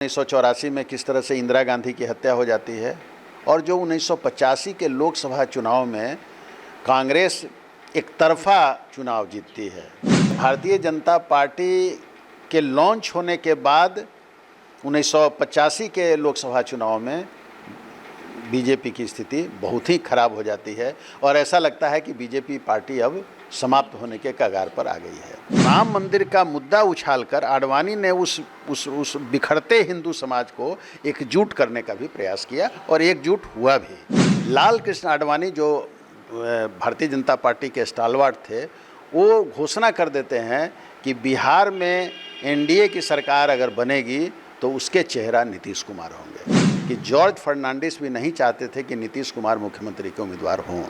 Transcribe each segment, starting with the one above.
1984 में किस तरह से इंदिरा गांधी की हत्या हो जाती है और जो 1985 के लोकसभा चुनाव में कांग्रेस एक तरफा चुनाव जीतती है। भारतीय जनता पार्टी के लॉन्च होने के बाद 1985 के लोकसभा चुनाव में बीजेपी की स्थिति बहुत ही खराब हो जाती है और ऐसा लगता है कि बीजेपी पार्टी अब समाप्त होने के कगार पर आ गई है। राम मंदिर का मुद्दा उछालकर आडवाणी ने उस बिखरते हिंदू समाज को एकजुट करने का भी प्रयास किया और एकजुट हुआ भी। लाल कृष्ण आडवाणी जो भारतीय जनता पार्टी के स्टालवार्ट थे, वो घोषणा कर देते हैं कि बिहार में एनडीए की सरकार अगर बनेगी तो उसके चेहरा नीतीश कुमार होंगे, कि जॉर्ज फर्नांडिस भी नहीं चाहते थे कि नीतीश कुमार मुख्यमंत्री के उम्मीदवार हों।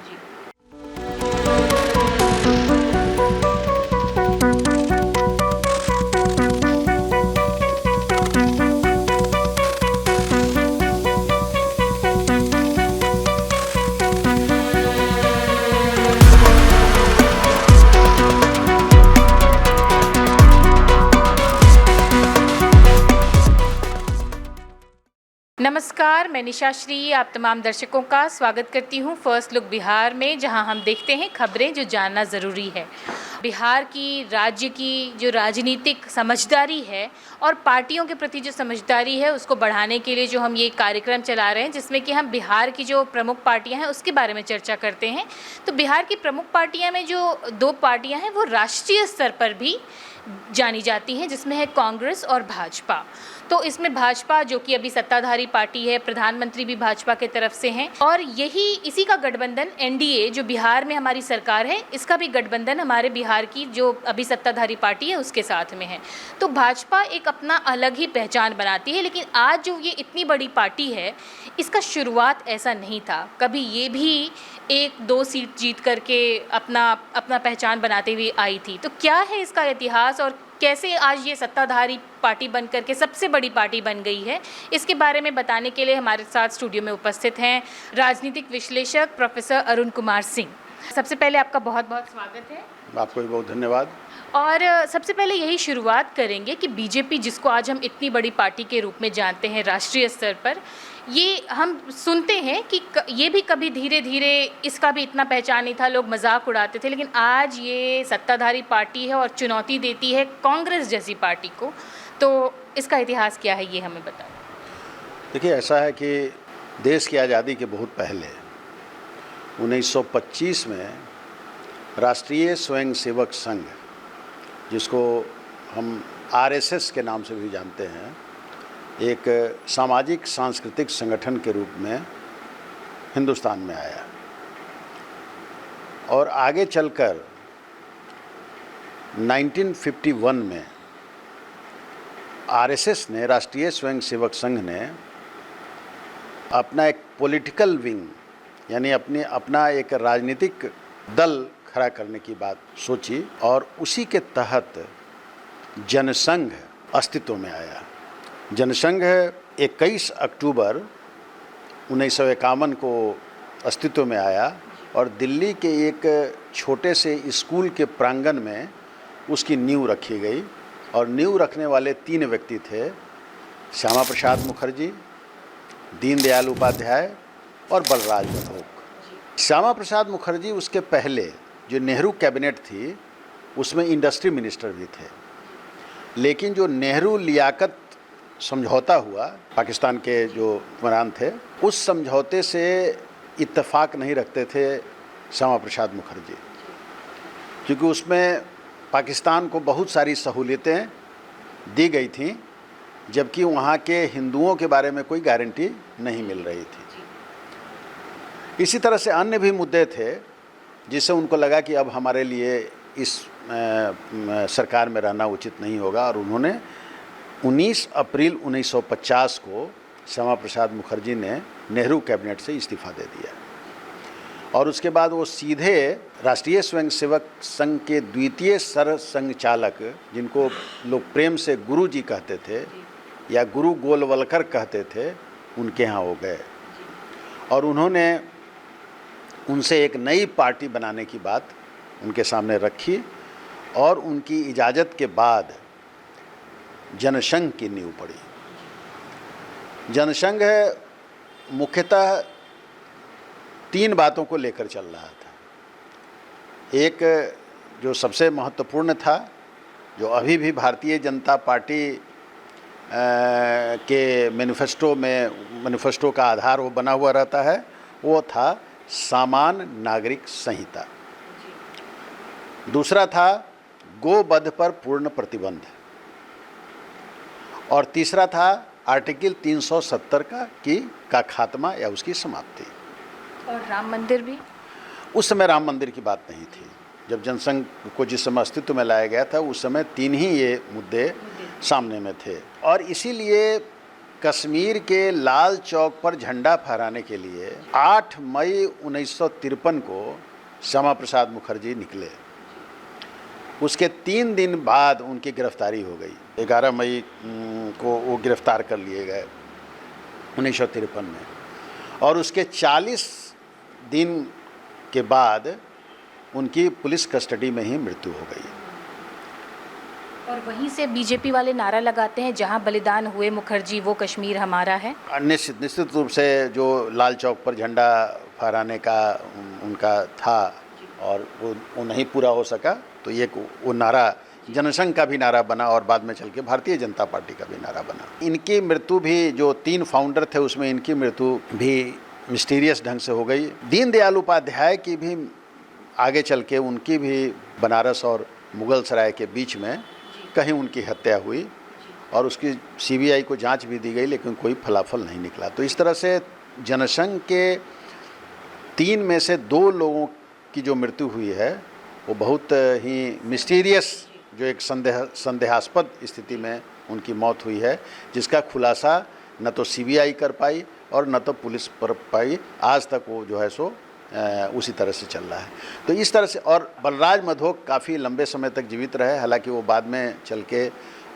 नमस्कार, मैं निशा श्री आप तमाम दर्शकों का स्वागत करती हूं फर्स्ट लुक बिहार में, जहां हम देखते हैं खबरें जो जानना ज़रूरी है। बिहार की राज्य की जो राजनीतिक समझदारी है और पार्टियों के प्रति जो समझदारी है उसको बढ़ाने के लिए जो हम ये कार्यक्रम चला रहे हैं, जिसमें कि हम बिहार की जो प्रमुख पार्टियां हैं उसके बारे में चर्चा करते हैं। तो बिहार की प्रमुख पार्टियां में जो दो पार्टियां हैं वो राष्ट्रीय स्तर पर भी जानी जाती हैं, जिसमें है कांग्रेस और भाजपा। तो इसमें भाजपा जो कि अभी सत्ताधारी पार्टी है, प्रधानमंत्री भी भाजपा के तरफ से हैं और इसी का गठबंधन एनडीए जो बिहार में हमारी सरकार है, इसका भी गठबंधन हमारे बिहार की जो अभी सत्ताधारी पार्टी है उसके साथ में है। तो भाजपा एक अपना अलग ही पहचान बनाती है, लेकिन आज जो ये इतनी बड़ी पार्टी है, इसका शुरुआत ऐसा नहीं था। कभी ये भी 1-2 सीट जीत करके अपना पहचान बनाते हुए आई थी। तो क्या है इसका इतिहास और कैसे आज ये सत्ताधारी पार्टी बन करके सबसे बड़ी पार्टी बन गई है, इसके बारे में बताने के लिए हमारे साथ स्टूडियो में उपस्थित हैं राजनीतिक विश्लेषक प्रोफेसर अरुण कुमार सिंह। सबसे पहले आपका बहुत बहुत स्वागत है। आपको भी बहुत धन्यवाद। और सबसे पहले यही शुरुआत करेंगे कि बीजेपी, जिसको आज हम इतनी बड़ी पार्टी के रूप में जानते हैं राष्ट्रीय स्तर पर, ये हम सुनते हैं कि ये भी कभी धीरे धीरे इसका भी इतना पहचान नहीं था, लोग मजाक उड़ाते थे, लेकिन आज ये सत्ताधारी पार्टी है और चुनौती देती है कांग्रेस जैसी पार्टी को। तो इसका इतिहास क्या है, ये हमें बताएं। देखिए, ऐसा है कि देश की आज़ादी के बहुत पहले 1925 में राष्ट्रीय स्वयंसेवक संघ, जिसको हम आरएसएस के नाम से भी जानते हैं, एक सामाजिक सांस्कृतिक संगठन के रूप में हिंदुस्तान में आया और आगे चलकर 1951 में आरएसएस ने, राष्ट्रीय स्वयंसेवक संघ ने, अपना एक पॉलिटिकल विंग यानी अपना एक राजनीतिक दल खड़ा करने की बात सोची और उसी के तहत जनसंघ अस्तित्व में आया। जनसंघ 21 अक्टूबर 1951 को अस्तित्व में आया और दिल्ली के एक छोटे से स्कूल के प्रांगण में उसकी नींव रखी गई और नींव रखने वाले 3 व्यक्ति थे, श्यामा प्रसाद मुखर्जी, दीनदयाल उपाध्याय और बलराज बघेल। श्यामा प्रसाद मुखर्जी, उसके पहले जो नेहरू कैबिनेट थी उसमें इंडस्ट्री मिनिस्टर भी थे, लेकिन जो नेहरू लियाकत समझौता हुआ पाकिस्तान के जो हुक्मरान थे, उस समझौते से इत्तेफाक नहीं रखते थे श्यामा प्रसाद मुखर्जी, क्योंकि उसमें पाकिस्तान को बहुत सारी सहूलियतें दी गई थीं, जबकि वहाँ के हिंदुओं के बारे में कोई गारंटी नहीं मिल रही थी। इसी तरह से अन्य भी मुद्दे थे जिससे उनको लगा कि अब हमारे लिए इस सरकार में रहना उचित नहीं होगा और उन्होंने 19 अप्रैल 1950 को श्यामा प्रसाद मुखर्जी ने नेहरू कैबिनेट से इस्तीफ़ा दे दिया और उसके बाद वो सीधे राष्ट्रीय स्वयंसेवक संघ के द्वितीय सरसंघचालक, जिनको लोग प्रेम से गुरु जी कहते थे या गुरु गोलवलकर कहते थे, उनके यहाँ हो गए और उन्होंने उनसे एक नई पार्टी बनाने की बात उनके सामने रखी और उनकी इजाज़त के बाद जनसंघ की नींव पड़ी। जनसंघ मुख्यतः 3 बातों को लेकर चल रहा था। एक जो सबसे महत्वपूर्ण था, जो अभी भी भारतीय जनता पार्टी के मैनिफेस्टो का आधार वो बना हुआ रहता है, वो था सामान्य नागरिक संहिता। दूसरा था गोवध पर पूर्ण प्रतिबंध, और तीसरा था आर्टिकल 370 का खात्मा या उसकी समाप्ति। और राम मंदिर भी? उस समय राम मंदिर की बात नहीं थी। जब जनसंघ को जिस समय अस्तित्व में लाया गया था, उस समय 3 ही ये मुद्दे सामने में थे। और इसीलिए कश्मीर के लाल चौक पर झंडा फहराने के लिए 8 मई 1953 को श्यामा प्रसाद मुखर्जी निकले। उसके 3 दिन बाद उनकी गिरफ्तारी हो गई। 11 मई को वो गिरफ्तार कर लिए गए 1953 में, और उसके 40 दिन के बाद उनकी पुलिस कस्टडी में ही मृत्यु हो गई। और वहीं से बीजेपी वाले नारा लगाते हैं, जहां बलिदान हुए मुखर्जी वो कश्मीर हमारा है। निश्चित रूप से जो लाल चौक पर झंडा फहराने का उनका था और वो नहीं पूरा हो सका, तो ये वो नारा जनसंघ का भी नारा बना और बाद में चल के भारतीय जनता पार्टी का भी नारा बना। इनकी मृत्यु भी, जो 3 फाउंडर थे उसमें इनकी मृत्यु भी मिस्टीरियस ढंग से हो गई। दीनदयाल उपाध्याय की भी आगे चल के उनकी भी बनारस और मुगल सराय के बीच में कहीं उनकी हत्या हुई, और उसकी सीबीआई को जांच भी दी गई, लेकिन कोई फलाफल नहीं निकला। तो इस तरह से जनसंघ के 3 में से 2 लोगों की जो मृत्यु हुई है वो बहुत ही मिस्टीरियस, जो एक संदेहास्पद स्थिति में उनकी मौत हुई है, जिसका खुलासा न तो सीबीआई कर पाई और न तो पुलिस कर पाई। आज तक वो जो है सो उसी तरह से चल रहा है। तो इस तरह से, और बलराज मधोक काफ़ी लंबे समय तक जीवित रहे, हालांकि वो बाद में चल के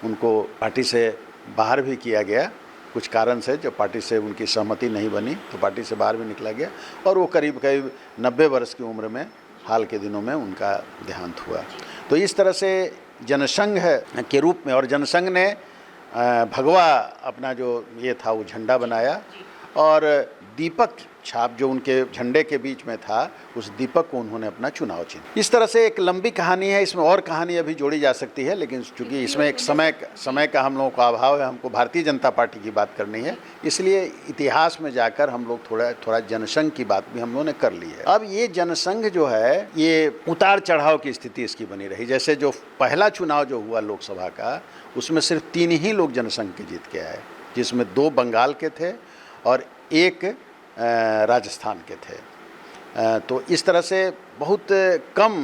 उनको पार्टी से बाहर भी किया गया कुछ कारण से। जब पार्टी से उनकी सहमति नहीं बनी तो पार्टी से बाहर भी निकला गया, और वो करीब 90 वर्ष की उम्र में हाल के दिनों में उनका देहांत हुआ। तो इस तरह से जनसंघ के रूप में, और जनसंघ ने भगवा अपना जो ये था वो झंडा बनाया, और दीपक छाप जो उनके झंडे के बीच में था, उस दीपक को उन्होंने अपना चुनाव चिन्ह। इस तरह से एक लंबी कहानी है, इसमें और कहानी अभी जोड़ी जा सकती है, लेकिन चूंकि इसमें एक समय का हम लोगों का अभाव है, हमको भारतीय जनता पार्टी की बात करनी है, इसलिए इतिहास में जाकर हम लोग थोड़ा जनसंघ की बात भी हम लोगों ने कर ली है। अब ये जनसंघ जो है, ये उतार चढ़ाव की स्थिति इसकी बनी रही। जैसे जो पहला चुनाव जो हुआ लोकसभा का, उसमें सिर्फ 3 ही लोग जनसंघ के जीत के आए, जिसमें 2 बंगाल के थे और 1 राजस्थान के थे। तो इस तरह से बहुत कम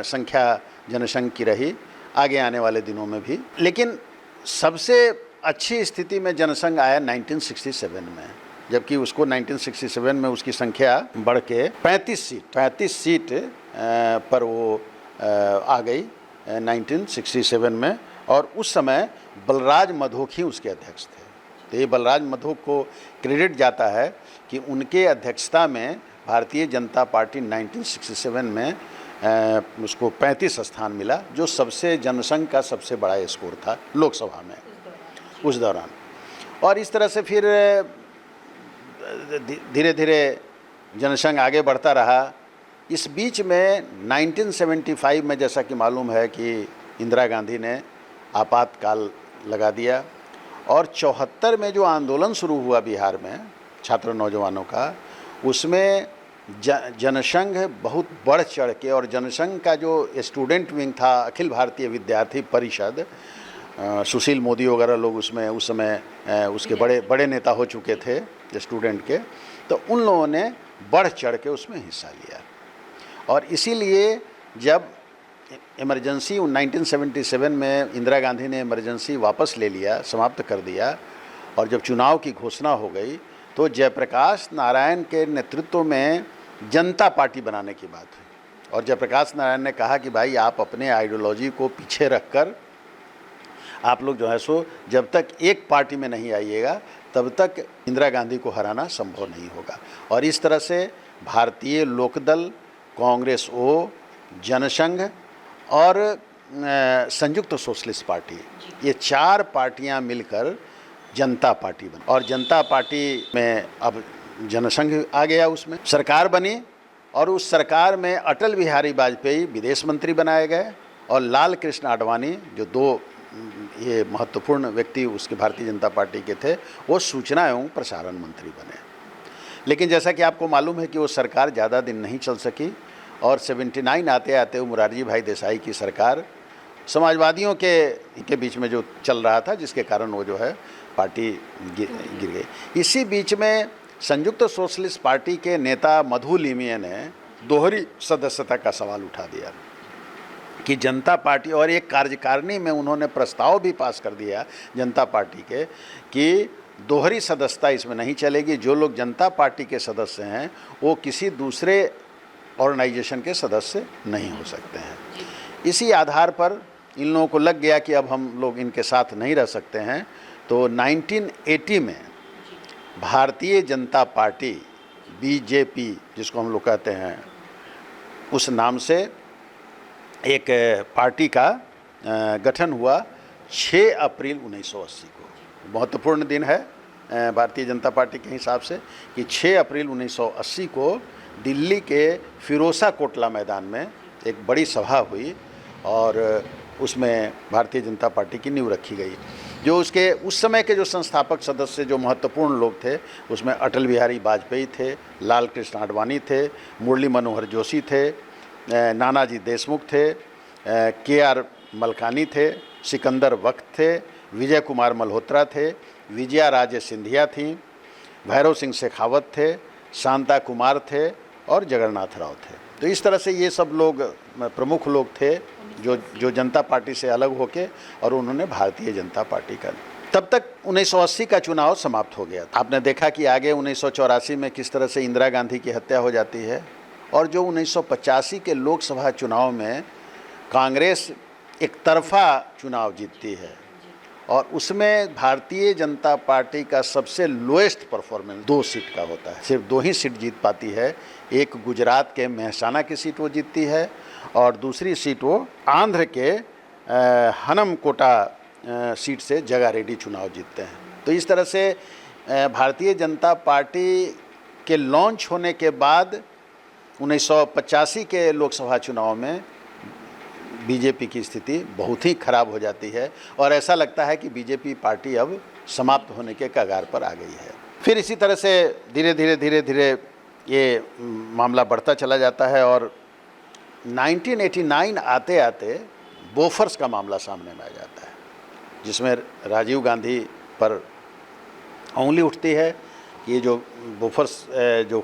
संख्या जनसंघ की रही आगे आने वाले दिनों में भी। लेकिन सबसे अच्छी स्थिति में जनसंघ आया 1967 में, जबकि उसको 1967 में उसकी संख्या बढ़ के 35 सीट पर वो आ गई 1967 में, और उस समय बलराज मधोक ही उसके अध्यक्ष थे। तो ये बलराज मधोक को क्रेडिट जाता है कि उनके अध्यक्षता में भारतीय जनता पार्टी 1967 में उसको 35 स्थान मिला, जो सबसे जनसंघ का सबसे बड़ा स्कोर था लोकसभा में उस दौरान। और इस तरह से फिर धीरे धीरे जनसंघ आगे बढ़ता रहा। इस बीच में 1975 में, जैसा कि मालूम है कि इंदिरा गांधी ने आपातकाल लगा दिया, और 74 में जो आंदोलन शुरू हुआ बिहार में छात्र नौजवानों का, उसमें जनसंघ बहुत बढ़ चढ़ के, और जनसंघ का जो स्टूडेंट विंग था, अखिल भारतीय विद्यार्थी परिषद, सुशील मोदी वगैरह लोग उसमें उस समय उसके बड़े नेता हो चुके थे स्टूडेंट के, तो उन लोगों ने बढ़ चढ़ के उसमें हिस्सा लिया। और इसीलिए जब इमरजेंसी 1977 में इंदिरा गांधी ने इमरजेंसी वापस ले लिया, समाप्त कर दिया, और जब चुनाव की घोषणा हो गई, तो जयप्रकाश नारायण के नेतृत्व में जनता पार्टी बनाने की बात हुई। और जयप्रकाश नारायण ने कहा कि भाई, आप अपने आइडियोलॉजी को पीछे रखकर आप लोग जो है सो जब तक एक पार्टी में नहीं आइएगा, तब तक इंदिरा गांधी को हराना संभव नहीं होगा। और इस तरह से भारतीय लोकदल, कांग्रेस ओ, जनसंघ और संयुक्त सोशलिस्ट पार्टी, ये 4 पार्टियां मिलकर जनता पार्टी बनी और जनता पार्टी में अब जनसंघ आ गया, उसमें सरकार बनी और उस सरकार में अटल बिहारी वाजपेयी विदेश मंत्री बनाए गए और लाल कृष्ण आडवाणी, जो दो ये महत्वपूर्ण व्यक्ति उसके भारतीय जनता पार्टी के थे, वो सूचना एवं प्रसारण मंत्री बने। लेकिन जैसा कि आपको मालूम है कि वो सरकार ज़्यादा दिन नहीं चल सकी और 79 आते आते वो मुरारजी भाई देसाई की सरकार समाजवादियों के बीच में जो चल रहा था, जिसके कारण वो जो है पार्टी गिर गई। इसी बीच में संयुक्त सोशलिस्ट पार्टी के नेता मधु लिमिया ने दोहरी सदस्यता का सवाल उठा दिया कि जनता पार्टी, और एक कार्यकारिणी में उन्होंने प्रस्ताव भी पास कर दिया जनता पार्टी के कि दोहरी सदस्यता इसमें नहीं चलेगी, जो लोग जनता पार्टी के सदस्य हैं वो किसी दूसरे ऑर्गेनाइजेशन के सदस्य नहीं हो सकते हैं। इसी आधार पर इन लोगों को लग गया कि अब हम लोग इनके साथ नहीं रह सकते हैं, तो 1980 में भारतीय जनता पार्टी बीजेपी, जिसको हम लोग कहते हैं, उस नाम से एक पार्टी का गठन हुआ 6 अप्रैल 1980 को। महत्वपूर्ण दिन है भारतीय जनता पार्टी के हिसाब से कि 6 अप्रैल 1980 को दिल्ली के फिरोजा कोटला मैदान में एक बड़ी सभा हुई और उसमें भारतीय जनता पार्टी की नींव रखी गई। जो उसके उस समय के जो संस्थापक सदस्य, जो महत्वपूर्ण लोग थे, उसमें अटल बिहारी वाजपेयी थे, लाल कृष्ण आडवाणी थे, मुरली मनोहर जोशी थे, नानाजी देशमुख थे, KR मलकानी थे, सिकंदर वक्त थे, विजय कुमार मल्होत्रा थे, विजया राजे सिंधिया थीं, भैरव सिंह शेखावत थे, शांता कुमार थे और जगन्नाथ राव थे। तो इस तरह से ये सब लोग प्रमुख लोग थे जो जनता पार्टी से अलग होके, और उन्होंने भारतीय जनता पार्टी का, तब तक 1980 का चुनाव समाप्त हो गया। आपने देखा कि आगे 1984 में किस तरह से इंदिरा गांधी की हत्या हो जाती है, और जो 1985 के लोकसभा चुनाव में कांग्रेस एक तरफा चुनाव जीतती है और उसमें भारतीय जनता पार्टी का सबसे लोएस्ट परफॉर्मेंस 2 सीट का होता है। सिर्फ 2 ही सीट जीत पाती है। एक गुजरात के मेहसाना की सीट वो जीतती है और दूसरी सीट वो आंध्र के हनमकोटा सीट से जगारेड्डी चुनाव जीतते हैं। तो इस तरह से भारतीय जनता पार्टी के लॉन्च होने के बाद 1985 के लोकसभा चुनाव में बीजेपी की स्थिति बहुत ही खराब हो जाती है और ऐसा लगता है कि बीजेपी पार्टी अब समाप्त होने के कगार पर आ गई है। फिर इसी तरह से धीरे धीरे ये मामला बढ़ता चला जाता है और 1989 आते आते बोफर्स का मामला सामने में आ जाता है, जिसमें राजीव गांधी पर उंगली उठती है कि ये जो बोफर्स जो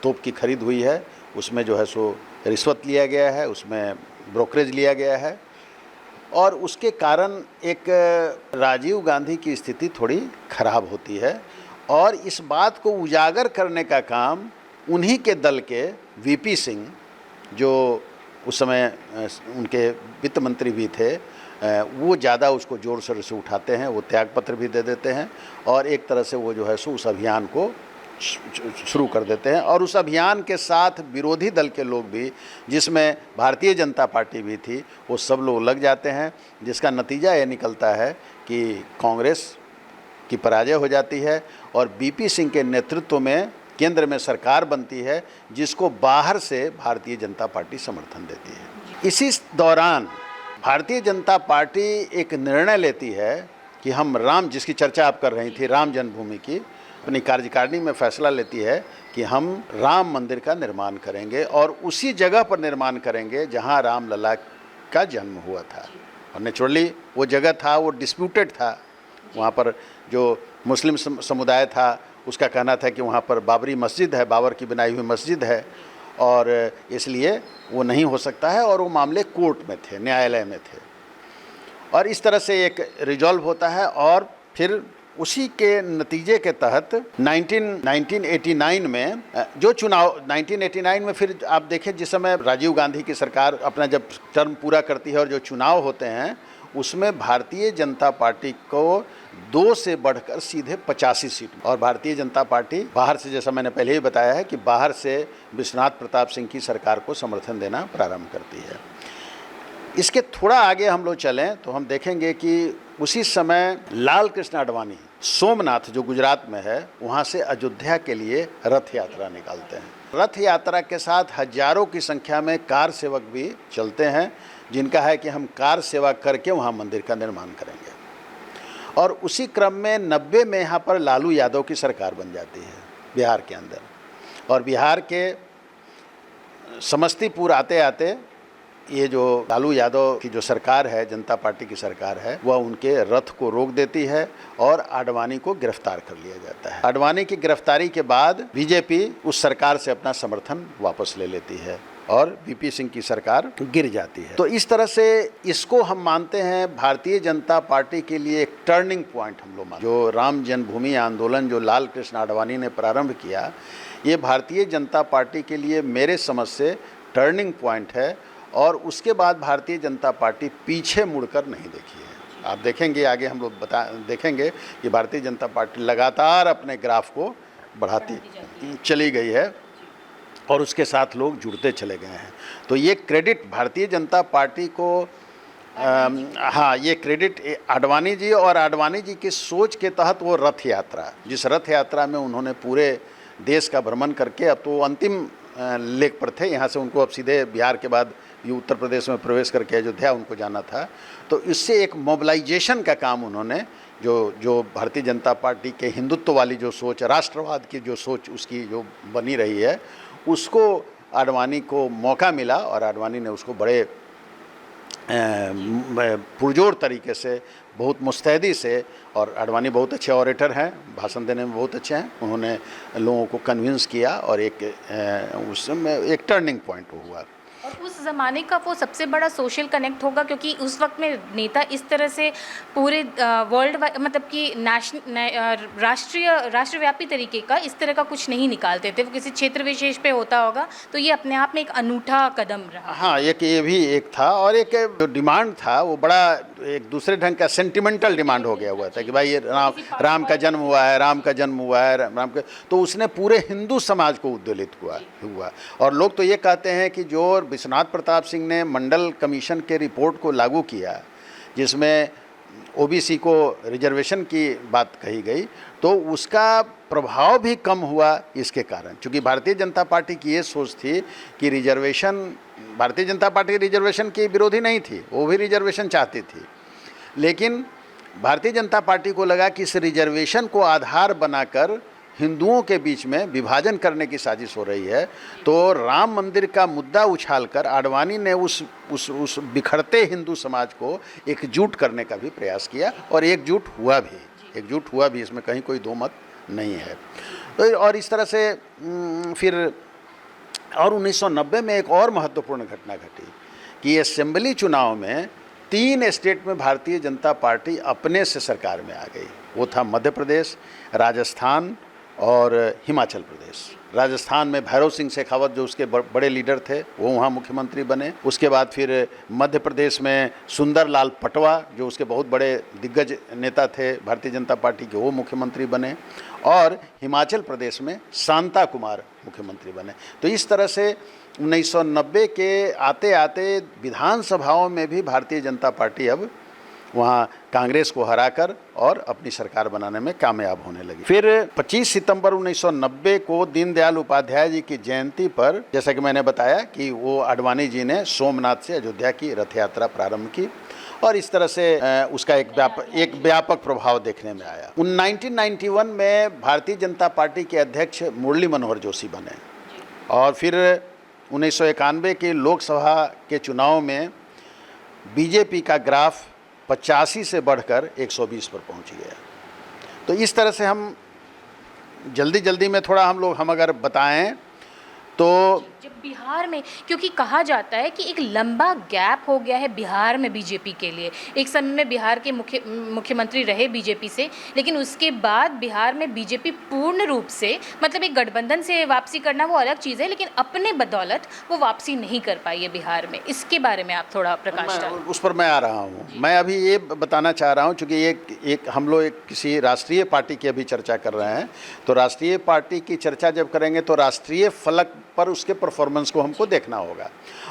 तोप की खरीद हुई है उसमें जो है सो रिश्वत लिया गया है, उसमें ब्रोकरेज लिया गया है और उसके कारण एक राजीव गांधी की स्थिति थोड़ी खराब होती है। और इस बात को उजागर करने का काम उन्हीं के दल के VP सिंह, जो उस समय उनके वित्त मंत्री भी थे, वो ज़्यादा उसको जोर शोर से उठाते हैं, वो त्यागपत्र भी दे देते हैं और एक तरह से वो जो है सो उस अभियान को शुरू कर देते हैं। और उस अभियान के साथ विरोधी दल के लोग भी, जिसमें भारतीय जनता पार्टी भी थी, वो सब लोग लग जाते हैं, जिसका नतीजा ये निकलता है कि कांग्रेस की पराजय हो जाती है और BP सिंह के नेतृत्व में केंद्र में सरकार बनती है, जिसको बाहर से भारतीय जनता पार्टी समर्थन देती है। इसी दौरान भारतीय जनता पार्टी एक निर्णय लेती है कि हम जिसकी चर्चा आप कर रही थी, राम जन्मभूमि की, अपनी कार्यकारिणी में फैसला लेती है कि हम राम मंदिर का निर्माण करेंगे और उसी जगह पर निर्माण करेंगे जहां रामलला का जन्म हुआ था। और नेचुरली वो जगह था, वो डिस्प्यूटेड था। वहाँ पर जो मुस्लिम समुदाय था उसका कहना था कि वहाँ पर बाबरी मस्जिद है, बाबर की बनाई हुई मस्जिद है और इसलिए वो नहीं हो सकता है और वो मामले कोर्ट में थे, न्यायालय में थे। और इस तरह से एक रिजॉल्व होता है और फिर उसी के नतीजे के तहत 1989 में जो चुनाव 1989 में फिर आप देखें, जिस समय राजीव गांधी की सरकार अपना जब टर्म पूरा करती है और जो चुनाव होते हैं उसमें भारतीय जनता पार्टी को 2 से बढ़कर सीधे 85 सीट, और भारतीय जनता पार्टी बाहर से, जैसा मैंने पहले ही बताया है कि बाहर से विश्वनाथ प्रताप सिंह की सरकार को समर्थन देना प्रारंभ करती है। इसके थोड़ा आगे हम लोग चलें तो हम देखेंगे कि उसी समय लाल कृष्ण आडवाणी सोमनाथ जो गुजरात में है वहाँ से अयोध्या के लिए रथ यात्रा निकालते हैं। रथ यात्रा के साथ हजारों की संख्या में कार सेवक भी चलते हैं, जिनका है कि हम कार सेवा करके वहाँ मंदिर का निर्माण करेंगे। और उसी क्रम में 90 में यहाँ पर लालू यादव की सरकार बन जाती है बिहार के अंदर, और बिहार के समस्तीपुर आते आते ये जो लालू यादव की जो सरकार है, जनता पार्टी की सरकार है, वह उनके रथ को रोक देती है और आडवाणी को गिरफ्तार कर लिया जाता है। आडवाणी की गिरफ्तारी के बाद बीजेपी उस सरकार से अपना समर्थन वापस ले लेती है और वीपी सिंह की सरकार गिर जाती है। तो इस तरह से इसको हम मानते हैं भारतीय जनता पार्टी के लिए एक टर्निंग पॉइंट हम लोग मानते हैं। जो राम जन्मभूमि आंदोलन जो लाल कृष्ण आडवाणी ने प्रारंभ किया, ये भारतीय जनता पार्टी के लिए मेरे समझ से टर्निंग पॉइंट है, और उसके बाद भारतीय जनता पार्टी पीछे मुड़कर नहीं देखी है। आप देखेंगे आगे हम लोग देखेंगे कि भारतीय जनता पार्टी लगातार अपने ग्राफ को बढ़ाती चली गई है और उसके साथ लोग जुड़ते चले गए हैं। तो ये क्रेडिट भारतीय जनता पार्टी को हाँ, ये क्रेडिट आडवाणी जी और आडवाणी जी की सोच के तहत वो रथ यात्रा, जिस रथ यात्रा में उन्होंने पूरे देश का भ्रमण करके, अब तो अंतिम लेग पर थे, यहाँ से उनको अब सीधे बिहार के बाद ये उत्तर प्रदेश में प्रवेश करके अयोध्या उनको जाना था। तो इससे एक मोबिलाइजेशन का काम उन्होंने जो भारतीय जनता पार्टी के हिंदुत्व वाली जो सोच, राष्ट्रवाद की जो सोच उसकी जो बनी रही है, उसको आडवाणी को मौका मिला और आडवाणी ने उसको बड़े पुरजोर तरीके से, बहुत मुस्तैदी से, और आडवाणी बहुत अच्छे ऑरेटर हैं, भाषण देने में बहुत अच्छे हैं, उन्होंने लोगों को कन्विंस किया और उसमें एक टर्निंग पॉइंट हुआ। और उस ज़माने का वो सबसे बड़ा सोशल कनेक्ट होगा, क्योंकि उस वक्त में नेता इस तरह से पूरे वर्ल्ड मतलब कि राष्ट्रव्यापी तरीके का इस तरह का कुछ नहीं निकालते थे। वो किसी क्षेत्र विशेष पे होता होगा, तो ये अपने आप में एक अनूठा कदम रहा। हाँ, एक ये भी एक था, और एक जो डिमांड था वो बड़ा एक दूसरे ढंग का सेंटिमेंटल डिमांड हो गया हुआ था कि भाई ये राम का जन्म हुआ है, राम का जन्म हुआ है, राम का, तो उसने पूरे हिंदू समाज को उद्वेलित हुआ। और लोग तो ये कहते हैं कि जो विश्वनाथ प्रताप सिंह ने मंडल कमीशन के रिपोर्ट को लागू किया, जिसमें ओबीसी को रिजर्वेशन की बात कही गई, तो उसका प्रभाव भी कम हुआ इसके कारण, क्योंकि भारतीय जनता पार्टी की ये सोच थी कि reservation, Bharatiya Janata party reservation की विरोधी नहीं थी, वो भी रिजर्वेशन चाहती थी, लेकिन भारतीय जनता पार्टी को लगा कि इस रिजर्वेशन को आधार बनाकर हिंदुओं के बीच में विभाजन करने की साजिश हो रही है। तो राम मंदिर का मुद्दा उछालकर आडवाणी ने उस बिखरते हिंदू समाज को एकजुट करने का भी प्रयास किया, और एकजुट हुआ भी, इसमें कहीं कोई दो मत नहीं है। तो और इस तरह से फिर और 1990 में एक और महत्वपूर्ण घटना घटी कि असेंबली चुनाव में 3 स्टेट में भारतीय जनता पार्टी अपने से सरकार में आ गई। वो था मध्य प्रदेश, राजस्थान और हिमाचल प्रदेश। राजस्थान में भैरव सिंह शेखावत जो उसके बड़े लीडर थे, वो वहाँ मुख्यमंत्री बने। उसके बाद फिर मध्य प्रदेश में सुंदरलाल पटवा जो उसके बहुत बड़े दिग्गज नेता थे भारतीय जनता पार्टी के, वो मुख्यमंत्री बने। और हिमाचल प्रदेश में शांता कुमार मुख्यमंत्री बने। तो इस तरह से 1990 के आते आते विधानसभाओं में भी भारतीय जनता पार्टी अब वहाँ कांग्रेस को हराकर और अपनी सरकार बनाने में कामयाब होने लगी। फिर 25 सितंबर 1990 को दीनदयाल उपाध्याय जी की जयंती पर, जैसा कि मैंने बताया कि वो आडवाणी जी ने सोमनाथ से अयोध्या की रथ यात्रा प्रारंभ की, और इस तरह से उसका एक व्यापक प्रभाव देखने में आया। 1991 में भारतीय जनता पार्टी के अध्यक्ष मुरली मनोहर जोशी बने, और फिर 1991 के लोकसभा के चुनाव में बीजेपी का ग्राफ 85 से बढ़कर 120 पर पहुंच गया। तो इस तरह से हम जल्दी में थोड़ा हम अगर बताएं तो जब बिहार में, क्योंकि कहा जाता है कि एक लंबा गैप हो गया है बिहार में बीजेपी के लिए। एक समय में बिहार के मुख्यमंत्री रहे बीजेपी से, लेकिन उसके बाद बिहार में बीजेपी पूर्ण रूप से, मतलब एक गठबंधन से वापसी करना वो अलग चीज़ है, लेकिन अपने बदौलत वो वापसी नहीं कर पाई है बिहार में। इसके बारे में आप थोड़ा प्रकाश डालें। उस पर मैं आ रहा हूँ। मैं अभी ये बताना चाह रहा हूँ, चूँकि हम लोग किसी राष्ट्रीय पार्टी की अभी चर्चा कर रहे हैं, तो राष्ट्रीय पार्टी की चर्चा जब करेंगे तो राष्ट्रीय फलक पर उसके परफॉर्मेंस को हमको देखना होगा।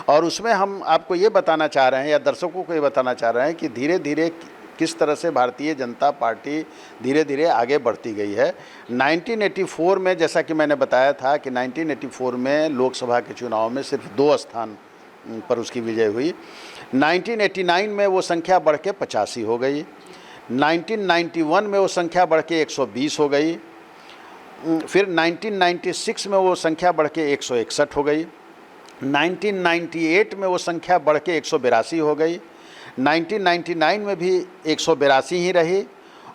और उसमें हम आपको ये बताना चाह रहे हैं, या दर्शकों को ये बताना चाह रहे हैं कि धीरे धीरे किस तरह से भारतीय जनता पार्टी धीरे धीरे आगे बढ़ती गई है। 1984 में, जैसा कि मैंने बताया था कि 1984 में लोकसभा के चुनाव में सिर्फ 2 स्थान पर उसकी विजय हुई। 1989 में वो संख्या बढ़ के 85 हो गई। 1991 में वो संख्या बढ़ के 120 हो गई। फिर 1996 में वो संख्या बढ़ के 161 हो गई। 1998 में वो संख्या बढ़ के 182 हो गई। 1999 में भी 182 ही रही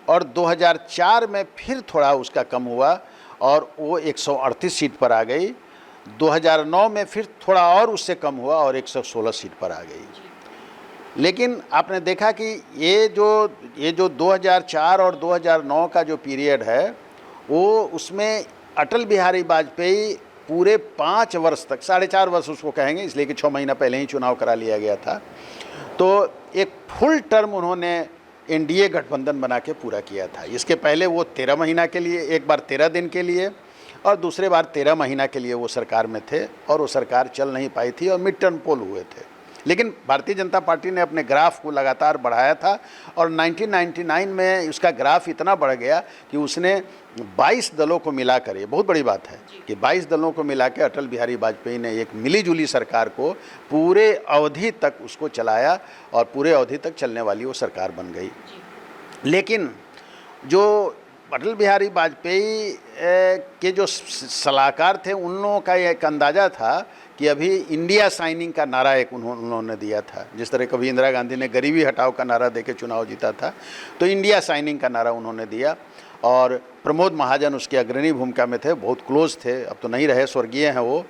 और 2004 में फिर थोड़ा उसका कम हुआ और वो 138 सीट पर आ गई। 2009 में फिर थोड़ा और उससे कम हुआ और 116 सीट पर आ गई। लेकिन आपने देखा कि ये जो 2004 और 2009 का जो पीरियड है वो उसमें अटल बिहारी वाजपेयी पूरे 5 वर्ष तक, 4.5 वर्ष उसको कहेंगे इसलिए कि 6 महीना पहले ही चुनाव करा लिया गया था, तो एक फुल टर्म उन्होंने एनडीए गठबंधन बना के पूरा किया था। इसके पहले वो 13 महीना के लिए, एक बार 13 दिन के लिए और दूसरे बार 13 महीना के लिए वो सरकार में थे और वो सरकार चल नहीं पाई थी और मिड टर्म पोल हुए थे। लेकिन भारतीय जनता पार्टी ने अपने ग्राफ को लगातार बढ़ाया था और 1999 में उसका ग्राफ इतना बढ़ गया कि उसने 22 दलों को मिलाकर, ये बहुत बड़ी बात है कि 22 दलों को मिला के अटल बिहारी वाजपेयी ने एक मिलीजुली सरकार को पूरे अवधि तक उसको चलाया और पूरे अवधि तक चलने वाली वो सरकार बन गई। लेकिन जो अटल बिहारी वाजपेयी के जो सलाहकार थे उन लोगों का एक अंदाज़ा था कि अभी इंडिया साइनिंग का नारा एक उन्होंने दिया था। जिस तरह कभी इंदिरा गांधी ने गरीबी हटाओ का नारा देके चुनाव जीता था, तो इंडिया साइनिंग का नारा उन्होंने दिया और प्रमोद महाजन उसकी अग्रणी भूमिका में थे, बहुत क्लोज थे, अब तो नहीं रहे, स्वर्गीय हैं वो।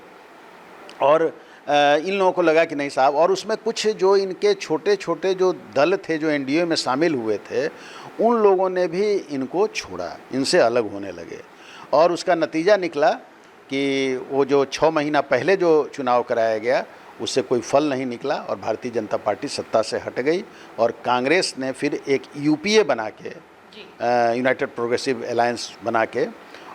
और इन लोगों को लगा कि नहीं साहब, और उसमें कुछ जो इनके छोटे छोटे जो दल थे जो एनडीए में शामिल हुए थे उन लोगों ने भी इनको छोड़ा, इनसे अलग होने लगे और उसका नतीजा निकला कि वो जो 6 महीना पहले जो चुनाव कराया गया उससे कोई फल नहीं निकला और भारतीय जनता पार्टी सत्ता से हट गई और कांग्रेस ने फिर एक यूपीए बना के, यूनाइटेड प्रोग्रेसिव अलायंस बना के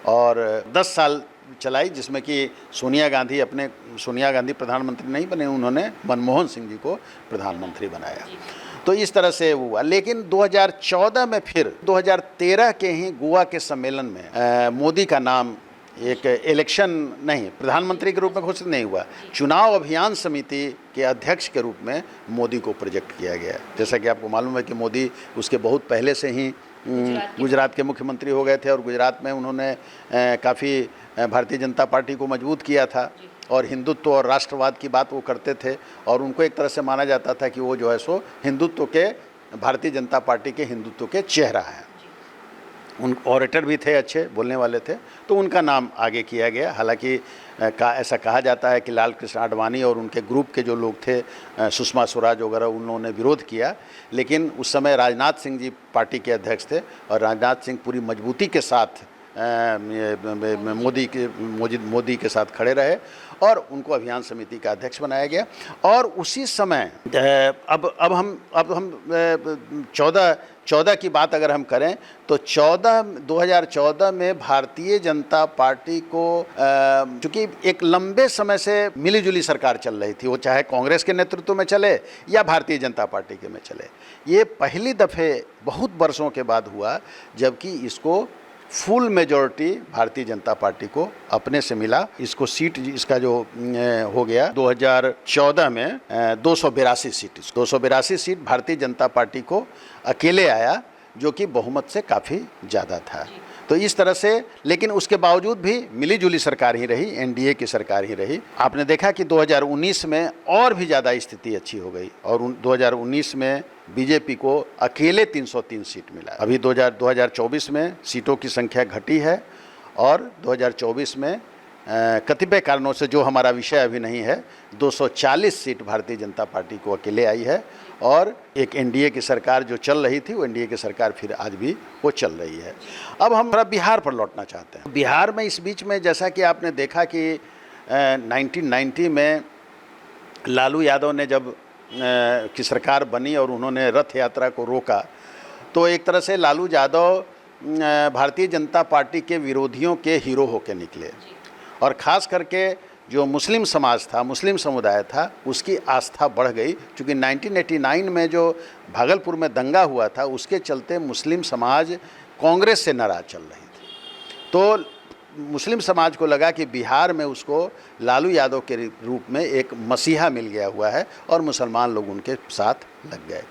और 10 साल चलाई, जिसमें कि सोनिया गांधी प्रधानमंत्री नहीं बने, उन्होंने मनमोहन सिंह जी को प्रधानमंत्री बनाया। तो इस तरह से हुआ। लेकिन 2014 में फिर 2013 के ही गोवा के सम्मेलन में मोदी का नाम एक इलेक्शन नहीं, प्रधानमंत्री के रूप में घोषित नहीं हुआ, चुनाव अभियान समिति के अध्यक्ष के रूप में मोदी को प्रोजेक्ट किया गया। जैसा कि आपको मालूम है कि मोदी उसके बहुत पहले से ही गुजरात के मुख्यमंत्री हो गए थे और गुजरात में उन्होंने काफ़ी भारतीय जनता पार्टी को मजबूत किया था और हिंदुत्व और राष्ट्रवाद की बात वो करते थे और उनको एक तरह से माना जाता था कि वो जो है सो हिंदुत्व के, भारतीय जनता पार्टी के हिंदुत्व के चेहरा हैं। उन ऑरेटर भी थे, अच्छे बोलने वाले थे, तो उनका नाम आगे किया गया। हालांकि ऐसा कहा जाता है कि लाल कृष्ण आडवाणी और उनके ग्रुप के जो लोग थे, सुषमा स्वराज वगैरह, उन लोगों ने विरोध किया। लेकिन उस समय राजनाथ सिंह जी पार्टी के अध्यक्ष थे और राजनाथ सिंह पूरी मजबूती के साथ मोदी के साथ खड़े रहे और उनको अभियान समिति का अध्यक्ष बनाया गया। और उसी समय अब हम 14 की बात अगर हम करें तो 2014 में भारतीय जनता पार्टी को, चूँकि एक लंबे समय से मिलीजुली सरकार चल रही थी, वो चाहे कांग्रेस के नेतृत्व में चले या भारतीय जनता पार्टी के में चले, ये पहली दफ़े बहुत वर्षों के बाद हुआ जबकि इसको full majority Bharatiya Janata party को अपने से मिला। इसको सीट, इसका जो हो गया 2014 में 282 सीट भारतीय जनता पार्टी को अकेले आया, जो कि बहुमत से काफ़ी ज़्यादा था। तो इस तरह से, लेकिन उसके बावजूद भी मिलीजुली सरकार ही रही, एनडीए की सरकार ही रही। आपने देखा कि 2019 में और भी ज़्यादा स्थिति अच्छी हो गई और 2019 में बीजेपी को अकेले 303 सीट मिला। अभी 2024 में सीटों की संख्या घटी है और 2024 में कतिपय कारणों से, जो हमारा विषय अभी नहीं है, 240 सीट भारतीय जनता पार्टी को अकेले आई है और एक एनडीए की सरकार जो चल रही थी वो एनडीए की सरकार फिर आज भी वो चल रही है। अब हम थोड़ा बिहार पर लौटना चाहते हैं। बिहार में इस बीच में जैसा कि आपने देखा कि 1990 में लालू यादव ने जब की सरकार बनी और उन्होंने रथ यात्रा को रोका, तो एक तरह से लालू यादव भारतीय जनता पार्टी के विरोधियों के हीरो होकर निकले और ख़ास करके जो मुस्लिम समाज था, मुस्लिम समुदाय था, उसकी आस्था बढ़ गई। चूँकि 1989 में जो भागलपुर में दंगा हुआ था, उसके चलते मुस्लिम समाज कांग्रेस से नाराज़ चल रही थी। तो मुस्लिम समाज को लगा कि बिहार में उसको लालू यादव के रूप में एक मसीहा मिल गया हुआ है, और मुसलमान लोग उनके साथ लग गए।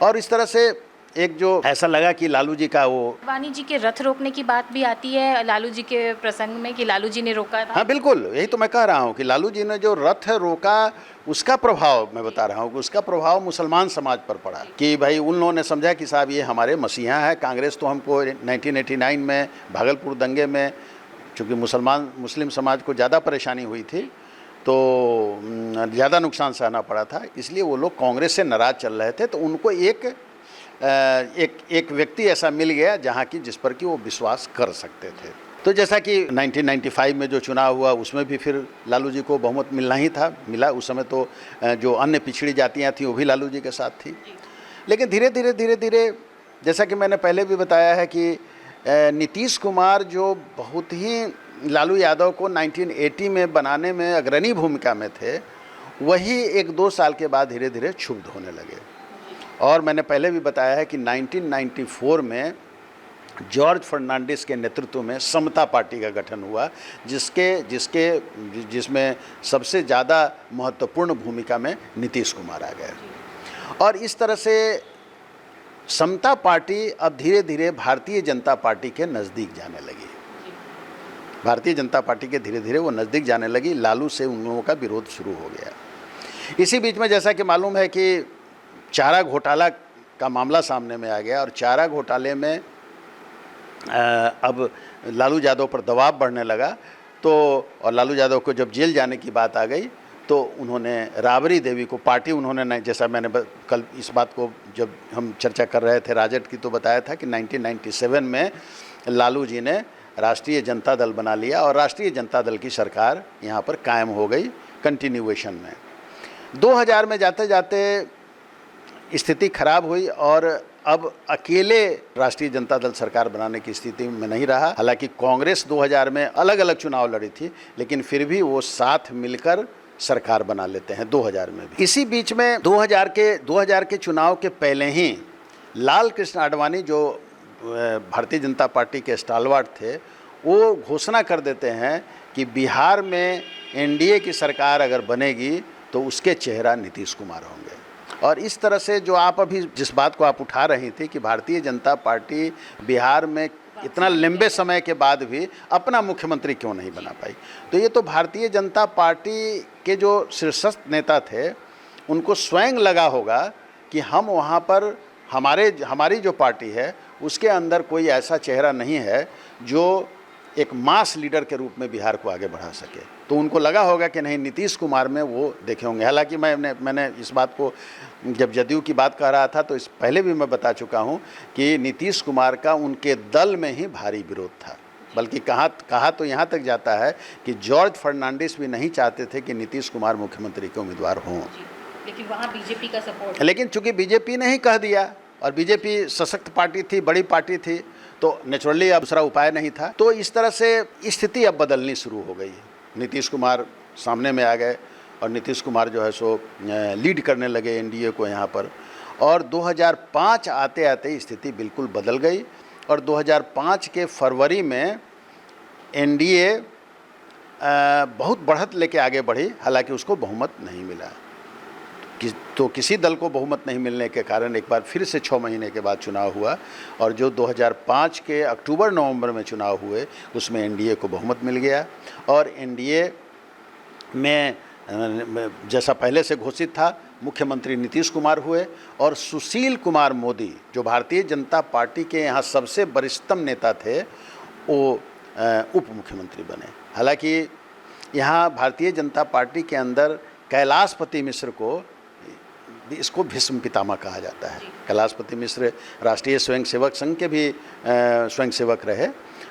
और इस तरह से एक जो ऐसा लगा कि लालू जी का वो वानी जी के रथ रोकने की बात भी आती है लालू जी के प्रसंग में कि लालू जी ने रोका था। हाँ बिल्कुल, यही तो मैं कह रहा हूँ कि लालू जी ने जो रथ रोका, उसका प्रभाव मैं बता रहा हूँ कि उसका प्रभाव मुसलमान समाज पर पड़ा कि भाई उन लोगों ने समझा कि साहब ये हमारे मसीहा है। कांग्रेस तो हमको 1989 में भागलपुर दंगे में चूँकि मुस्लिम समाज को ज़्यादा परेशानी हुई थी, तो ज़्यादा नुकसान सहना पड़ा था, इसलिए वो लोग कांग्रेस से नाराज़ चल रहे थे। तो उनको एक व्यक्ति ऐसा मिल गया जहाँ की जिस पर कि वो विश्वास कर सकते थे। तो जैसा कि 1995 में जो चुनाव हुआ, उसमें भी फिर लालू जी को बहुमत मिलना ही था, मिला। उस समय तो जो अन्य पिछड़ी जातियाँ थीं वो भी लालू जी के साथ थी। लेकिन धीरे धीरे जैसा कि मैंने पहले भी बताया है कि नीतीश कुमार जो बहुत ही लालू यादव को 1980 में बनाने में अग्रणी भूमिका में थे, वही 1-2 साल के बाद धीरे धीरे क्षुब्ध होने लगे। और मैंने पहले भी बताया है कि 1994 में जॉर्ज फर्नांडिस के नेतृत्व में समता पार्टी का गठन हुआ, जिसमें सबसे ज़्यादा महत्वपूर्ण भूमिका में नीतीश कुमार आ गए। और इस तरह से समता पार्टी अब धीरे धीरे भारतीय जनता पार्टी के नज़दीक जाने लगी। भारतीय जनता पार्टी के धीरे धीरे वो नज़दीक जाने लगी। लालू से उन लोगों का विरोध शुरू हो गया। इसी बीच में जैसा कि मालूम है कि चारा घोटाला का मामला सामने में आ गया, और चारा घोटाले में अब लालू यादव पर दबाव बढ़ने लगा। तो और लालू यादव को जब जेल जाने की बात आ गई, तो उन्होंने राबड़ी देवी को पार्टी उन्होंने, जैसा मैंने कल इस बात को जब हम चर्चा कर रहे थे राजद की, तो बताया था कि 1997 में लालू जी ने राष्ट्रीय जनता दल बना लिया, और राष्ट्रीय जनता दल की सरकार यहाँ पर कायम हो गई कंटिन्यूएशन में। 2000 में जाते जाते स्थिति खराब हुई, और अब अकेले राष्ट्रीय जनता दल सरकार बनाने की स्थिति में नहीं रहा। हालांकि कांग्रेस 2000 में अलग अलग चुनाव लड़ी थी, लेकिन फिर भी वो साथ मिलकर सरकार बना लेते हैं 2000 में भी। इसी बीच में 2000 के चुनाव के पहले ही लाल कृष्ण आडवाणी, जो भारतीय जनता पार्टी के स्टालवार्ट थे, वो घोषणा कर देते हैं कि बिहार में एनडीए की सरकार अगर बनेगी तो उसके चेहरा नीतीश कुमार होंगे। और इस तरह से जो आप अभी जिस बात को आप उठा रही थी कि भारतीय जनता पार्टी बिहार में इतना लंबे समय के बाद भी अपना मुख्यमंत्री क्यों नहीं बना पाई, तो ये तो भारतीय जनता पार्टी के जो शीर्षस्थ नेता थे, उनको स्वयं लगा होगा कि हम वहाँ पर हमारी जो पार्टी है उसके अंदर कोई ऐसा चेहरा नहीं है जो एक मास लीडर के रूप में बिहार को आगे बढ़ा सके। तो उनको लगा होगा कि नहीं, नीतीश कुमार में वो देखे होंगे। हालांकि मैंने इस बात को जब जदयू की बात कर रहा था, तो इस पहले भी मैं बता चुका हूं कि नीतीश कुमार का उनके दल में ही भारी विरोध था। बल्कि कहा तो यहाँ तक जाता है कि जॉर्ज फर्नांडिस भी नहीं चाहते थे कि नीतीश कुमार मुख्यमंत्री के उम्मीदवार हों, लेकिन वहाँ बीजेपी का सपोर्ट। लेकिन चूँकि बीजेपी ने ही कह दिया, और बीजेपी सशक्त पार्टी थी, बड़ी पार्टी थी, तो नेचुरली अब दूसरा उपाय नहीं था। तो इस तरह से स्थिति अब बदलनी शुरू हो गई। नीतीश कुमार सामने में आ गए, और नीतीश कुमार जो है सो लीड करने लगे एनडीए को यहाँ पर। और 2005 आते आते स्थिति बिल्कुल बदल गई, और 2005 के फरवरी में एनडीए बहुत बढ़त लेके आगे बढ़ी। हालांकि उसको बहुमत नहीं मिला, तो किसी दल को बहुमत नहीं मिलने के कारण एक बार फिर से 6 महीने के बाद चुनाव हुआ, और जो 2005 के अक्टूबर-नवंबर में चुनाव हुए उसमें एनडीए को बहुमत मिल गया। और एनडीए में जैसा पहले से घोषित था, मुख्यमंत्री नीतीश कुमार हुए, और सुशील कुमार मोदी जो भारतीय जनता पार्टी के यहाँ सबसे वरिष्ठतम नेता थे, वो उप मुख्यमंत्री बने। हालांकि यहाँ भारतीय जनता पार्टी के अंदर कैलाशपति मिश्र को, इसको भीष्म पितामह कहा जाता है। कैलाशपति मिश्र राष्ट्रीय स्वयंसेवक संघ के भी स्वयंसेवक रहे,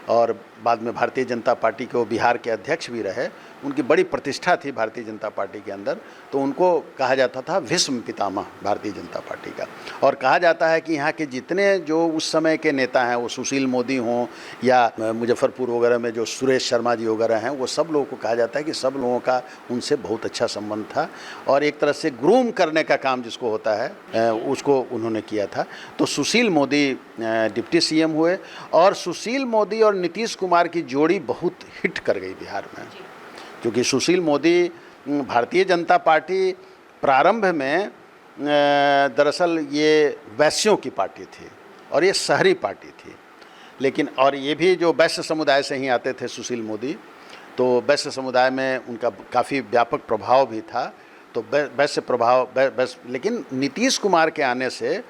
और बाद में भारतीय जनता पार्टी के वो बिहार के अध्यक्ष भी रहे। उनकी बड़ी प्रतिष्ठा थी भारतीय जनता पार्टी के अंदर, तो उनको कहा जाता था भीष्म पितामह भारतीय जनता पार्टी का। और कहा जाता है कि यहाँ के जितने जो उस समय के नेता हैं, वो सुशील मोदी हों या मुजफ्फरपुर वगैरह में जो सुरेश शर्मा जी वगैरह हैं, वो सब लोगों को कहा जाता है कि सब लोगों का उनसे बहुत अच्छा संबंध था और एक तरह से ग्रूम करने का काम जिसको होता है उसको उन्होंने किया था। तो सुशील मोदी डिप्टी सीएम हुए और सुशील मोदी और नीतीश कुमार की जोड़ी बहुत हिट कर गई बिहार में, क्योंकि सुशील मोदी भारतीय जनता पार्टी प्रारंभ में दरअसल ये वैश्यों की पार्टी थी और ये शहरी पार्टी थी, लेकिन और ये भी जो वैश्य समुदाय से ही आते थे सुशील मोदी, तो वैश्य समुदाय में उनका काफ़ी व्यापक प्रभाव भी था। तो वैश्य प्रभाव लेकिन नीतीश कुमार के आने से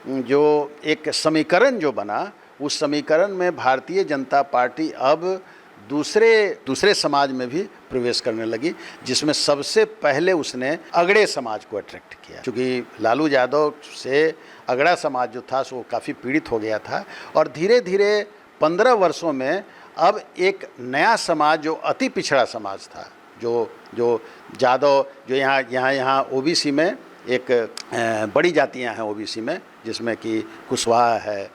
जो एक समीकरण जो बना, उस समीकरण में भारतीय जनता पार्टी अब दूसरे समाज में भी प्रवेश करने लगी, जिसमें सबसे पहले उसने अगड़े समाज को अट्रैक्ट किया, क्योंकि लालू यादव से अगड़ा समाज जो था सो काफ़ी पीड़ित हो गया था। और धीरे धीरे 15 वर्षों में अब एक नया समाज जो अति पिछड़ा समाज था, जो यादव जो यहाँ ओबीसी में एक बड़ी जातियाँ हैं ओबीसी में, जिसमें कि कुशवाहा है,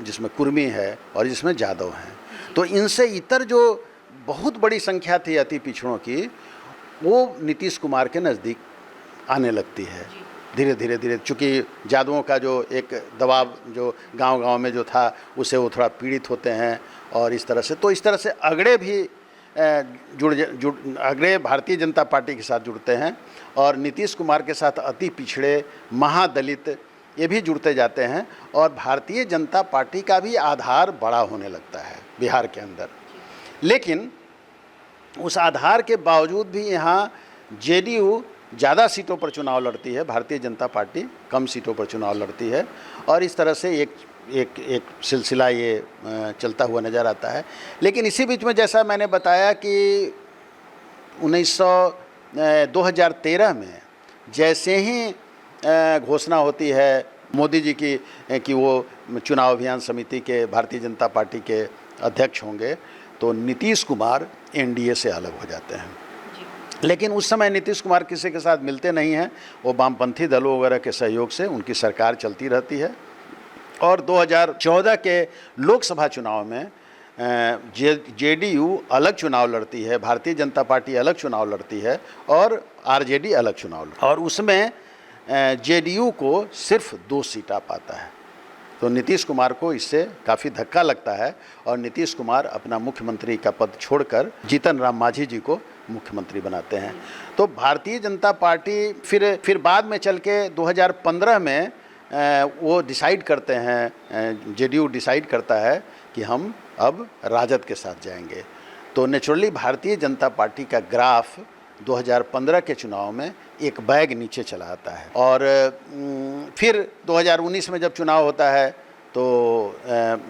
जिसमें कुर्मी है और जिसमें यादव हैं। तो इनसे इतर जो बहुत बड़ी संख्या थी अति पिछड़ों की, वो नीतीश कुमार के नज़दीक आने लगती है धीरे धीरे, चूँकि यादवों का जो एक दबाव जो गांव-गांव में जो था, उससे वो थोड़ा पीड़ित होते हैं और इस तरह से अगड़े भी अगड़े भारतीय जनता पार्टी के साथ जुड़ते हैं और नीतीश कुमार के साथ अति पिछड़े महादलित ये भी जुड़ते जाते हैं और भारतीय जनता पार्टी का भी आधार बड़ा होने लगता है बिहार के अंदर। लेकिन उस आधार के बावजूद भी यहाँ जेडीयू ज़्यादा सीटों पर चुनाव लड़ती है, भारतीय जनता पार्टी कम सीटों पर चुनाव लड़ती है और इस तरह से एक सिलसिला ये चलता हुआ नज़र आता है। लेकिन इसी बीच में जैसा मैंने बताया कि 2013 में जैसे ही घोषणा होती है मोदी जी की कि वो चुनाव अभियान समिति के भारतीय जनता पार्टी के अध्यक्ष होंगे, तो नीतीश कुमार एनडीए से अलग हो जाते हैं। लेकिन उस समय नीतीश कुमार किसी के साथ मिलते नहीं हैं, वो वामपंथी दलों वगैरह के सहयोग से उनकी सरकार चलती रहती है। और 2014 के लोकसभा चुनाव में जेडीयू अलग चुनाव लड़ती है, भारतीय जनता पार्टी अलग चुनाव लड़ती है और आरजेडी अलग चुनाव लड़ती है और उसमें जेडीयू को सिर्फ 2 सीटें पाता है। तो नीतीश कुमार को इससे काफ़ी धक्का लगता है और नीतीश कुमार अपना मुख्यमंत्री का पद छोड़कर जीतन राम मांझी जी को मुख्यमंत्री बनाते हैं। तो भारतीय जनता पार्टी फिर बाद में चल के 2015 में वो डिसाइड करते हैं, जेडीयू डिसाइड करता है कि हम अब राजद के साथ जाएंगे। तो नेचुरली भारतीय जनता पार्टी का ग्राफ 2015 के चुनाव में एक बैग नीचे चला आता है और फिर 2019 में जब चुनाव होता है तो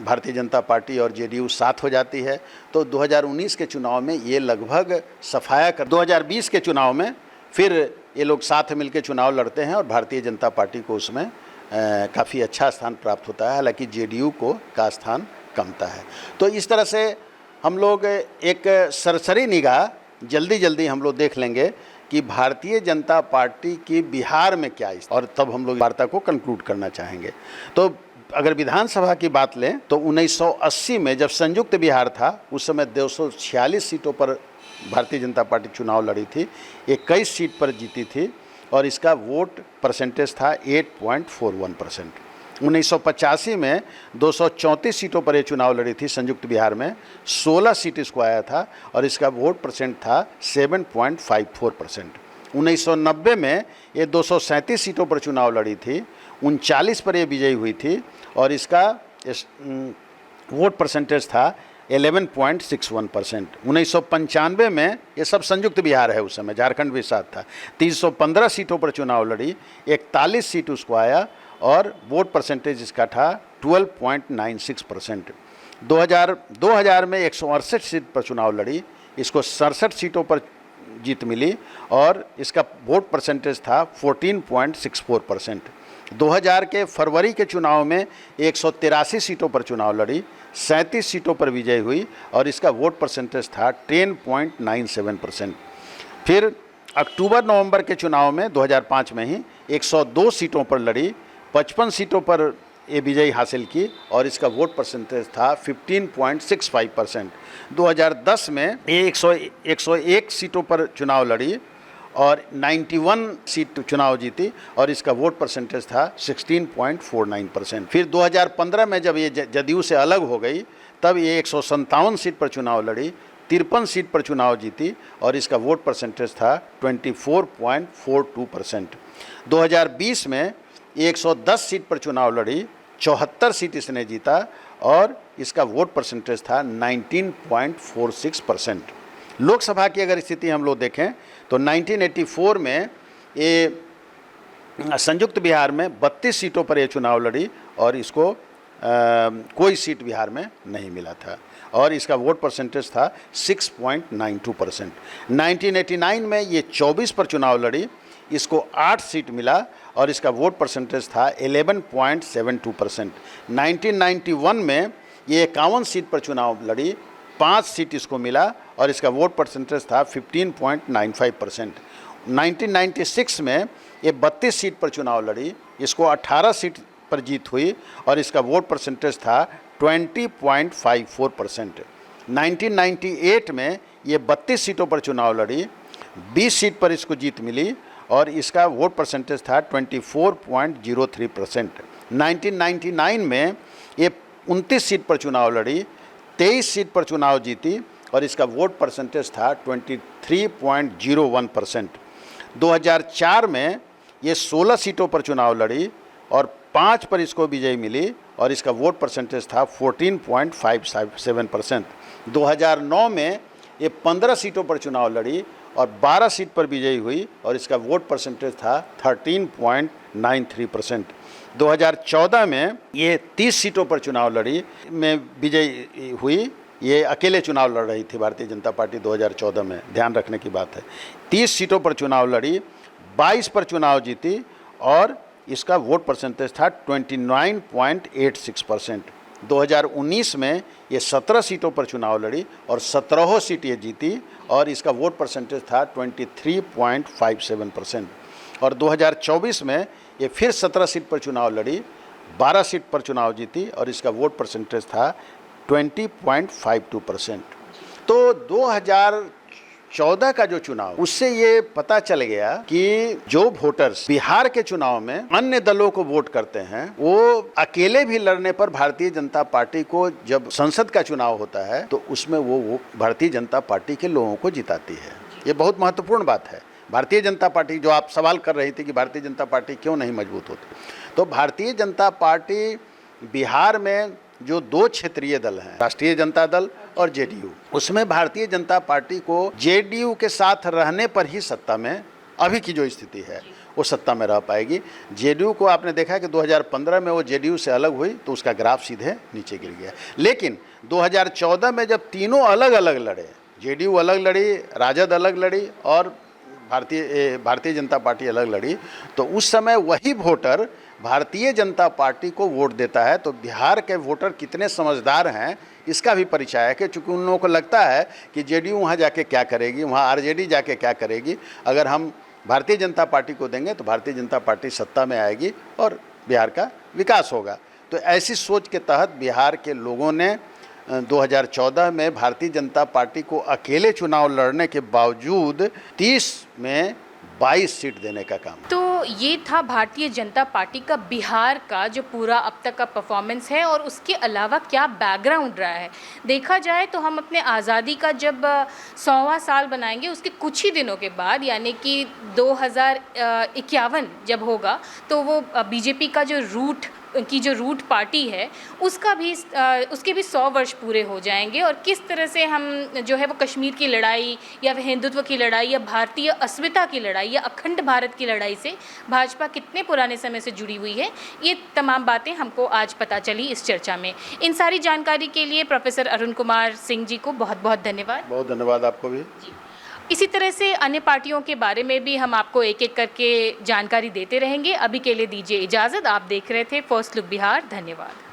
भारतीय जनता पार्टी और जेडीयू साथ हो जाती है। तो 2019 के चुनाव में ये लगभग सफाया कर 2020 के चुनाव में फिर ये लोग साथ मिलकर चुनाव लड़ते हैं और भारतीय जनता पार्टी को उसमें काफ़ी अच्छा स्थान प्राप्त होता है, हालांकि जेडीयू का स्थान कमता है। तो इस तरह से हम लोग एक सरसरी निगाह जल्दी हम लोग देख लेंगे कि भारतीय जनता पार्टी की बिहार में क्या और तब हम लोग वार्ता को कंक्लूड करना चाहेंगे। तो अगर विधानसभा की बात लें तो 1980 में जब संयुक्त बिहार था, उस समय 246 सीटों पर भारतीय जनता पार्टी चुनाव लड़ी थी, 21 सीट पर जीती थी और इसका वोट परसेंटेज था 8.41%। 1985 में 234 सीटों पर ये चुनाव लड़ी थी संयुक्त बिहार में, 16 सीट इसको आया था और इसका वोट परसेंट था 7.54%। 1990 में ये 237 सीटों पर चुनाव लड़ी थी, 39 पर ये विजयी हुई थी और इसका वोट परसेंटेज था 11.61%। 1995 में ये सब संयुक्त बिहार है, उस समय झारखंड भी साथ था, 315 सीटों पर चुनाव लड़ी, 41 सीट उसको आया और वोट परसेंटेज इसका था 12.96%। 2000 में 168 सीट पर चुनाव लड़ी, इसको 67 सीटों पर जीत मिली और इसका वोट परसेंटेज था 14.64%। 2000 के फरवरी के चुनाव में 183 सीटों पर चुनाव लड़ी, 37 सीटों पर विजय हुई और इसका वोट परसेंटेज था 10.97%। फिर अक्टूबर नवंबर के चुनाव में 2005 में ही 102 सीटों पर लड़ी, 55 सीटों पर ये विजय हासिल की और इसका वोट परसेंटेज था 15.65%। 2010 में ये 101 सीटों पर चुनाव लड़ी और 91 सीट चुनाव जीती और इसका वोट परसेंटेज था 16.49%। फिर 2015 में जब ये जदयू से अलग हो गई तब ये 157 सीट पर चुनाव लड़ी, 53 सीट पर चुनाव जीती और इसका वोट परसेंटेज था 24.42%। 2020 में 110 सीट पर चुनाव लड़ी, 74 सीट इसने जीता और इसका वोट परसेंटेज था 19.46%। लोकसभा की अगर स्थिति हम लोग देखें तो 1984 में ये संयुक्त बिहार में 32 सीटों पर ये चुनाव लड़ी और इसको कोई सीट बिहार में नहीं मिला था और इसका वोट परसेंटेज था 6.92%। 1989 में ये 24 पर चुनाव लड़ी, इसको 8 सीट मिला और इसका वोट परसेंटेज था 11.72%। 1991 में ये 51 सीट पर चुनाव लड़ी, 5 सीट इसको मिला और इसका वोट परसेंटेज था 15.95%। 1996 में ये 32 सीट पर चुनाव लड़ी, इसको 18 सीट पर जीत हुई और इसका वोट परसेंटेज था 20.54%। 1998 में ये 32 सीटों पर चुनाव लड़ी, 20 सीट पर इसको जीत मिली और इसका वोट परसेंटेज था 24.03%। 1999 में ये 29 सीट पर चुनाव लड़ी, 23 सीट पर चुनाव जीती और इसका वोट परसेंटेज था 23.01%। 2004 में ये 16 सीटों पर चुनाव लड़ी और 5 पर इसको विजय मिली और इसका वोट परसेंटेज था 14.57%। 2009 में ये 15 सीटों पर चुनाव लड़ी और 12 सीट पर विजयी हुई और इसका वोट परसेंटेज था 13.93%। 2014 में ये 30 सीटों पर चुनाव लड़ी में विजयी हुई, ये अकेले चुनाव लड़ रही थी भारतीय जनता पार्टी 2014 में, ध्यान रखने की बात है। 30 सीटों पर चुनाव लड़ी, 22 पर चुनाव जीती और इसका वोट परसेंटेज था 29.86%। 2019 में ये 17 सीटों पर चुनाव लड़ी और 17 सीट ये जीती और इसका वोट परसेंटेज था 23.57%। और 2024 में ये फिर 17 सीट पर चुनाव लड़ी, 12 सीट पर चुनाव जीती और इसका वोट परसेंटेज था 20.52%। तो 2014 का जो चुनाव, उससे ये पता चल गया कि जो वोटर्स बिहार के चुनाव में अन्य दलों को वोट करते हैं, वो अकेले भी लड़ने पर भारतीय जनता पार्टी को, जब संसद का चुनाव होता है तो उसमें वो भारतीय जनता पार्टी के लोगों को जिताती है। ये बहुत महत्वपूर्ण बात है। भारतीय जनता पार्टी, जो आप सवाल कर रही थी कि भारतीय जनता पार्टी क्यों नहीं मजबूत होती, तो भारतीय जनता पार्टी बिहार में जो 2 क्षेत्रीय दल हैं, राष्ट्रीय जनता दल और जेडीयू, उसमें भारतीय जनता पार्टी को जेडीयू के साथ रहने पर ही सत्ता में, अभी की जो स्थिति है वो सत्ता में रह पाएगी। जेडीयू को आपने देखा कि 2015 में वो जेडीयू से अलग हुई तो उसका ग्राफ सीधे नीचे गिर गया। लेकिन 2014 में जब तीनों अलग अलग लड़े, जेडीयू अलग लड़ी, राजद अलग लड़ी और भारतीय जनता पार्टी अलग लड़ी, तो उस समय वही वोटर भारतीय जनता पार्टी को वोट देता है। तो बिहार के वोटर कितने समझदार हैं इसका भी परिचय है कि चूँकि उन लोगों को लगता है कि जेडीयू वहाँ जाके क्या करेगी, वहाँ आरजेडी जाके क्या करेगी, अगर हम भारतीय जनता पार्टी को देंगे तो भारतीय जनता पार्टी सत्ता में आएगी और बिहार का विकास होगा। तो ऐसी सोच के तहत बिहार के लोगों ने 2014 में भारतीय जनता पार्टी को अकेले चुनाव लड़ने के बावजूद 30 में 22 सीट देने का काम। तो ये था भारतीय जनता पार्टी का बिहार का जो पूरा अब तक का परफॉर्मेंस है और उसके अलावा क्या बैकग्राउंड रहा है। देखा जाए तो हम अपने आज़ादी का जब 100वां साल बनाएंगे उसके कुछ ही दिनों के बाद, यानी कि 2051 जब होगा, तो वो बीजेपी का जो रूट पार्टी है उसके भी 100 वर्ष पूरे हो जाएंगे। और किस तरह से हम जो है वो कश्मीर की लड़ाई या हिंदुत्व की लड़ाई या भारतीय अस्मिता की लड़ाई या अखंड भारत की लड़ाई से भाजपा कितने पुराने समय से जुड़ी हुई है, ये तमाम बातें हमको आज पता चली इस चर्चा में। इन सारी जानकारी के लिए प्रोफेसर अरुण कुमार सिंह जी को बहुत बहुत धन्यवाद। बहुत धन्यवाद आपको भी। इसी तरह से अन्य पार्टियों के बारे में भी हम आपको एक एक करके जानकारी देते रहेंगे। अभी के लिए दीजिए इजाज़त। आप देख रहे थे फर्स्ट लुक बिहार। धन्यवाद।